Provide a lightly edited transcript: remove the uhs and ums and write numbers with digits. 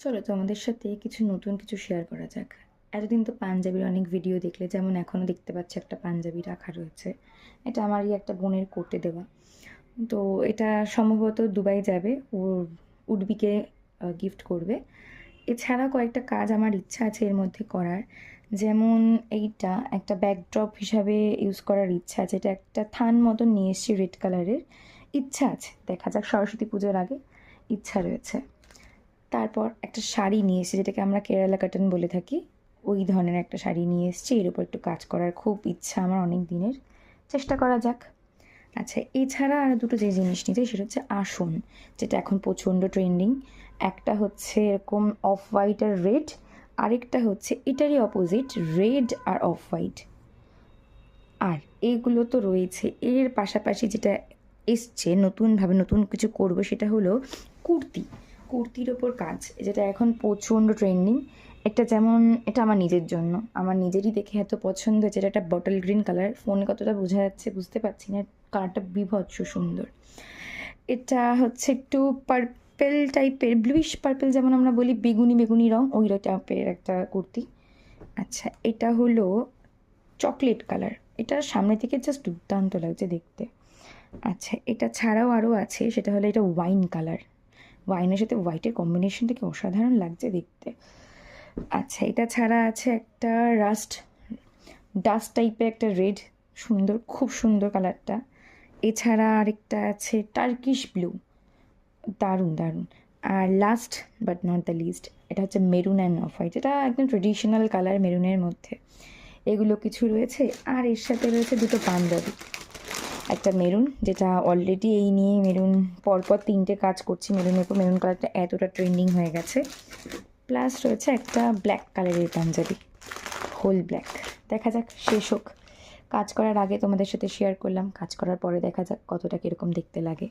চলো তোমাদের সাথে কিছু নতুন কিছু শেয়ার করা যাক। এতদিন তো পাঞ্জাবির অনেক ভিডিও দেখলে, যেমন এখনও দেখতে পাচ্ছি একটা পাঞ্জাবি রাখা রয়েছে। এটা আমারই একটা বোনের কোটে দেওয়া। তো এটা সম্ভবত দুবাই যাবে, ওর উডবিকে গিফট করবে। এছাড়া কয়েকটা কাজ আমার ইচ্ছা আছে এর মধ্যে করার। যেমন এইটা একটা ব্যাকড্রপ হিসাবে ইউজ করার ইচ্ছা আছে। এটা একটা থান মতন নিয়ে এসেছি রেড কালারের। ইচ্ছা আছে, দেখা যাক, সরস্বতী পুজোর আগে ইচ্ছা রয়েছে। তারপর একটা শাড়ি নিয়ে এসেছি, যেটাকে আমরা কেরালা কাটন বলে থাকি। ওই ধরনের একটা শাড়ি নিয়ে এসেছি, এর উপর একটু কাজ করার খুব ইচ্ছা আমার অনেক দিনের। চেষ্টা করা যাক। আচ্ছা, এছাড়া আর দুটো যে জিনিস নিতে, সেটা হচ্ছে আসন, যেটা এখন প্রচণ্ড ট্রেন্ডিং। একটা হচ্ছে এরকম অফ হোয়াইট আর রেড, আরেকটা হচ্ছে এটারই অপোজিট, রেড আর অফ হোয়াইট। আর এইগুলো তো রয়েছে, এর পাশাপাশি যেটা এসছে নতুনভাবে, নতুন কিছু করবো, সেটা হলো কুর্তি। কুর্তির ওপর কাজ, যেটা এখন প্রচণ্ড ট্রেন্ডিং। এটা যেমন, এটা আমার নিজের জন্য, আমার নিজেরই দেখে এত পছন্দ হয়েছে। এটা একটা বটল গ্রিন কালার, ফোনে কতটা বোঝা যাচ্ছে বুঝতে পারছি না, কালারটা বিভৎস সুন্দর। এটা হচ্ছে একটু পার্পেল টাইপের, ব্লুইশ পার্পেল, যেমন আমরা বলি বেগুনি বেগুনি রং, ওই টাইপের একটা কুর্তি। আচ্ছা, এটা হলো চকলেট কালার। এটা সামনে থেকে জাস্ট দুর্দান্ত লাগছে দেখতে। আচ্ছা, এটা ছাড়াও আরও আছে, সেটা হলো এটা ওয়াইন কালার। ওয়াইনের সাথে হোয়াইটের কম্বিনেশনটা কি অসাধারণ লাগছে দেখতে। আচ্ছা, এটা ছাড়া আছে একটা ডাস্ট টাইপের একটা রেড, সুন্দর, খুব সুন্দর কালারটা। এছাড়া আরেকটা আছে টার্কিশ ব্লু, দারুণ দারুণ। আর last but not the least, এটা হচ্ছে মেরুন অ্যান্ড অফ হোয়াইট। এটা একদম ট্রেডিশনাল কালার মেরুনের মধ্যে। এগুলো কিছু রয়েছে। আর এর সাথে রয়েছে দুটো পাঞ্জাবি, একটা মেরুন, যেটা অলরেডি এই নিয়ে মেরুন পরপর 3টে কাজ করছি মেরুনের উপর। মেরুন কালারটা এতটা ট্রেন্ডিং হয়ে গেছে। প্লাস রয়েছে একটা ব্ল্যাক কালারের পাঞ্জাবি, হোল ব্ল্যাক। দেখা যাক, শেষ হোক। কাজ করার আগে তোমাদের সাথে শেয়ার করলাম, কাজ করার পরে দেখা যাক কতটা কীরকম দেখতে লাগে।